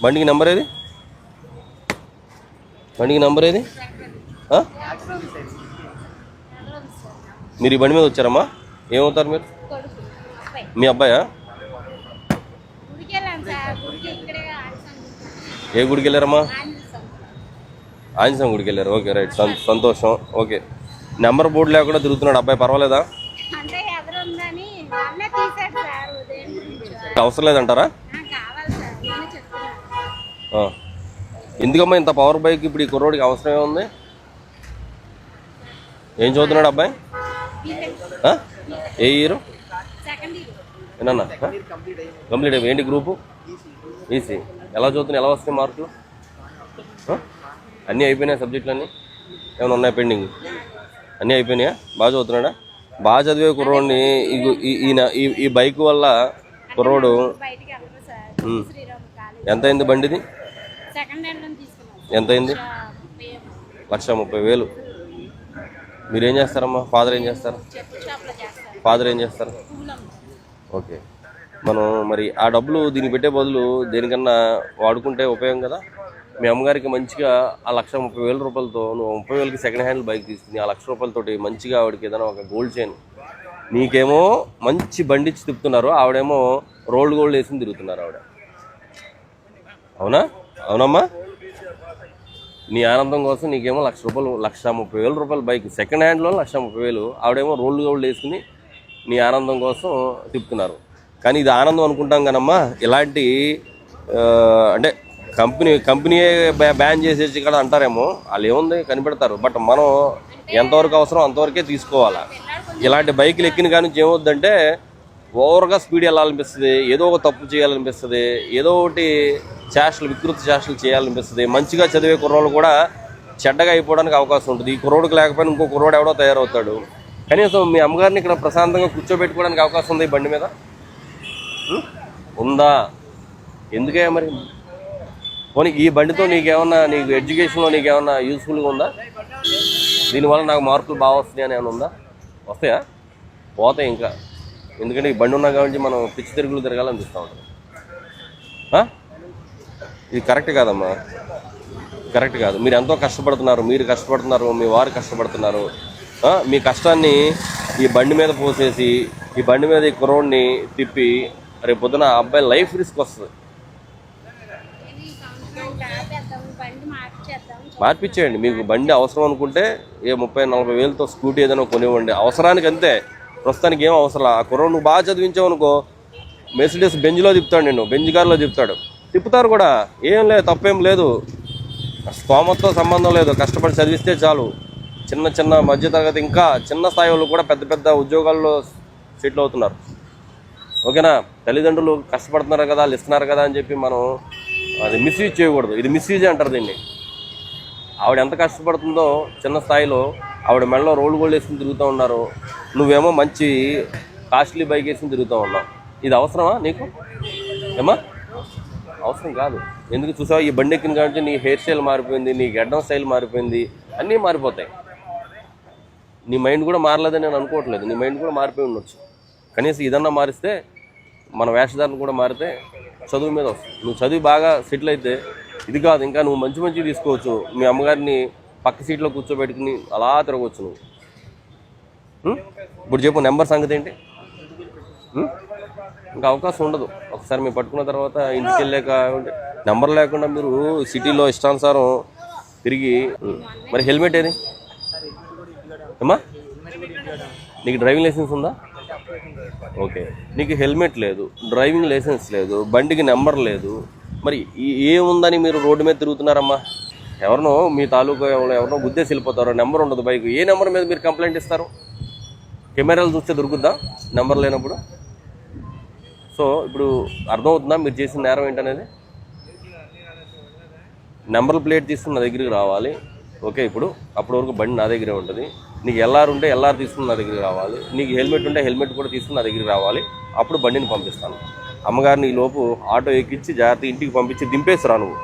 బండికి నెంబర్ ఏది? బండికి నెంబర్ ఏది? మీరు ఈ బండి మీద వచ్చారమ్మా? ఏమవుతారు మీరు? మీ అబ్బాయా? ఏ గుడికి వెళ్ళారమ్మా? ఆంజనేయ గుడికి వెళ్ళారు. ఓకే రైట్, సంతోషం. ఓకే, నెంబర్ బోర్డు లేకుండా తిరుగుతున్నాడు అబ్బాయి, పర్వాలేదా? అవసరం లేదంటారా? ఎందుకమ్మా ఇంత పవర్ బైక్ ఇప్పుడు ఈ కుర్రోడికి అవసరమే ఉంది? ఏం చదువుతున్నాడు అబ్బాయి? ఏ ఇయర్? ఏనన్నా కంప్లీట్ అయిపోయి. ఏంటి గ్రూపు? ఈసీ. ఎలా చదువుతున్నాయి? ఎలా వస్తాయి మార్కులు? అన్నీ అయిపోయినాయి సబ్జెక్టులు అన్నీ? ఏమైనా ఉన్నాయి పెండింగ్? అన్నీ అయిపోయినాయా? బాగా చదువుతున్నాడా? బాగా చదివే కుర్రోడిని ఈ బైక్ వల్ల కుర్రోడు ఎంత అయింది బండిది? ఎంత అయింది? 1,30,000. మీరేం చేస్తారమ్మా? ఫాదర్ ఏం చేస్తారు? ఫాదర్ ఏం చేస్తారు? ఓకే, మనం మరి ఆ డబ్బులు దీనికి పెట్టే బదులు దేనికన్నా వాడుకుంటే ఉపయోగం కదా. మీ అమ్మగారికి మంచిగా ఆ 1,30,000 రూపాయలతో నువ్వు 30,000కి సెకండ్ హ్యాండ్ బైక్ తీసుకుని ఆ 1,00,000 రూపాయలతోటి మంచిగా ఆవిడకి ఏదైనా ఒక గోల్డ్ చైన్, నీకేమో మంచి బండి ఇచ్చి తిప్పుతున్నారు, ఆవిడేమో రోల్డ్ గోల్డ్ వేసి తిరుగుతున్నారు ఆవిడ. అవునా? అవునమ్మా? నీ ఆనందం కోసం నీకేమో 1,00,000 రూపాయలు, 1,30,000 రూపాయల బైక్ సెకండ్ హ్యాండ్లో 1,30,000, ఆవిడేమో రోల్డ్ గోల్డ్ వేసుకుని నీ ఆనందం కోసం తిప్పుతున్నారు. కానీ ఇది ఆనందం అనుకుంటాం కానమ్మా, ఇలాంటి అంటే కంపెనీయే బ్యాన్ చేసేసి ఇక్కడ అంటారేమో, వాళ్ళు ఏముంది కనిపెడతారు. బట్ మనం ఎంతవరకు అవసరం అంతవరకే తీసుకోవాలా. ఇలాంటి బైకులు ఎక్కిన కానీ ఏమవుద్దంటే ఓవర్గా స్పీడ్ వెళ్ళాలనిపిస్తుంది, ఏదో ఒక తప్పు చేయాలనిపిస్తుంది, ఏదో ఒకటి వికృతి చేష్టలు చేయాలనిపిస్తుంది. మంచిగా చదివే కుర్రోళ్ళు కూడా చెడ్డగా అయిపోవడానికి అవకాశం ఉంటుంది. ఈ కుర్రోడికి లేకపోయినా ఇంకో కుర్రోడు ఎవడో తయారవుతాడు. కనీసం మీ అమ్మగారిని ఇక్కడ ప్రశాంతంగా కూర్చోబెట్టుకోవడానికి అవకాశం ఉంది ఈ బండి మీద? ఉందా? ఎందుకే మరి? పోనీ ఈ బండితో నీకేమన్నా, నీకు ఎడ్యుకేషన్లో నీకేమన్నా యూస్ఫుల్గా ఉందా? దీనివల్ల నాకు మార్కులు బాగా వస్తాయి అని ఏమైనా ఉందా? వస్తాయా? పోతాయి ఇంకా. ఎందుకంటే ఈ బండి ఉన్నా కాబట్టి మనం పిచ్చి తిరుగులు తిరగాలనిపిస్తూ ఉంటుంది. ఇది కరెక్ట్ కాదమ్మా, కరెక్ట్ కాదు. మీరు ఎంతో కష్టపడుతున్నారు, మీ వారు కష్టపడుతున్నారు. మీ కష్టాన్ని ఈ బండి మీద పోసేసి ఈ బండి మీద ఈ కుర్రోడిని తిప్పి రేపు పొద్దున ఆ అబ్బాయి లైఫ్ రిస్క్ వస్తుంది. మార్పిచ్చేయండి. మీకు బండి అవసరం అనుకుంటే ఏ 30-40 వేలతో స్కూటీ ఏదైనా కొనివ్వండి, అవసరానికి అంతే. ప్రస్తుతానికి ఏం అవసరం. ఆ కుర్రోడు నువ్వు బాగా చదివించావు అనుకో, మెర్సిడెస్ బెంజ్లో తిప్పుతాడు, నిన్ను బెంజ్ కార్లో తిప్పుతారు కూడా. ఏం లేదు, తప్పేం లేదు. స్తోమతతో సంబంధం లేదు, కష్టపడి చదివిస్తే చాలు. చిన్న మధ్యతరగతి ఇంకా చిన్న స్థాయి వాళ్ళు కూడా పెద్ద ఉద్యోగాల్లో సెటిల్ అవుతున్నారు. ఓకేనా? తల్లిదండ్రులు కష్టపడుతున్నారు కదా, వాళ్ళు ఇస్తున్నారు కదా అని చెప్పి మనం అది మిస్యూజ్ చేయకూడదు. ఇది మిస్యూజ్ అంటారు దీన్ని. ఆవిడ ఎంత కష్టపడుతుందో చిన్న స్థాయిలో, ఆవిడ మెడలో రోల్డ్ గోల్డ్ వేసుకుని తిరుగుతూ ఉన్నారు, నువ్వేమో మంచి కాస్ట్లీ బైక్ వేసుకుని తిరుగుతూ ఉన్నావు. ఇది అవసరమా నీకు? ఏమా అవసరం కాదు. ఎందుకు చూసావు? ఈ బండి ఎక్కిన కాబట్టి నీ హెయిర్ స్టైల్ మారిపోయింది, నీ గడ్డం స్టైల్ మారిపోయింది, అన్నీ మారిపోతాయి. నీ మైండ్ కూడా మారలేదని నేను అనుకోవట్లేదు, నీ మైండ్ కూడా మారిపోయి ఉండొచ్చు. కనీసం ఇదన్నా మారిస్తే, మన వేషధారణ కూడా మారితే చదువు మీద వస్తుంది. నువ్వు చదివి బాగా సెటిల్ అయితే ఇది కాదు, ఇంకా నువ్వు మంచి తీసుకోవచ్చు. మీ అమ్మగారిని పక్క సీట్లో కూర్చోబెట్టుకుని అలా తిరగవచ్చు నువ్వు. ఇప్పుడు చెప్పు, నెంబర్ సంగతి ఏంటి? ఇంకా అవకాశం ఉండదు. ఒకసారి మీరు పట్టుకున్న తర్వాత ఇంటికి వెళ్ళాక నెంబర్ లేకుండా మీరు సిటీలో ఇష్టానుసారం తిరిగి. మరి హెల్మెట్ ఏది అమ్మా? నీకు డ్రైవింగ్ లైసెన్స్ ఉందా? ఓకే, నీకు హెల్మెట్ లేదు, డ్రైవింగ్ లైసెన్స్ లేదు, బండికి నెంబర్ లేదు, మరి ఏముందని మీరు రోడ్డు మీద తిరుగుతున్నారమ్మా? ఎవరినో మీ తాలూకా ఎవరినో గుద్దేసి వెళ్ళిపోతారో, నెంబర్ ఉండదు బైక్. ఏ నెంబర్ మీద మీరు కంప్లైంట్ ఇస్తారు? కెమెరాలు చూస్తే దొరుకుద్దా నెంబర్ లేనప్పుడు? సో ఇప్పుడు అర్థమవుతుందా మీరు చేసిన నేరం ఏంటనేది? నెంబర్ ప్లేట్ తీసుకుని నా దగ్గరికి రావాలి. ఓకే, ఇప్పుడు అప్పటి వరకు బండి నా దగ్గరే ఉంటుంది. నీకు ఎల్ఆర్ ఉంటే ఎల్ఆర్ తీసుకుని నా దగ్గరికి రావాలి. నీకు హెల్మెట్ ఉంటే హెల్మెట్ కూడా తీసుకుని నా దగ్గరికి రావాలి. అప్పుడు బండిని పంపిస్తాను. అమ్మగారిని ఈ లోపు ఆటో ఎక్కించి జాగ్రత్త ఇంటికి పంపించి దింపేసి రా నువ్వు.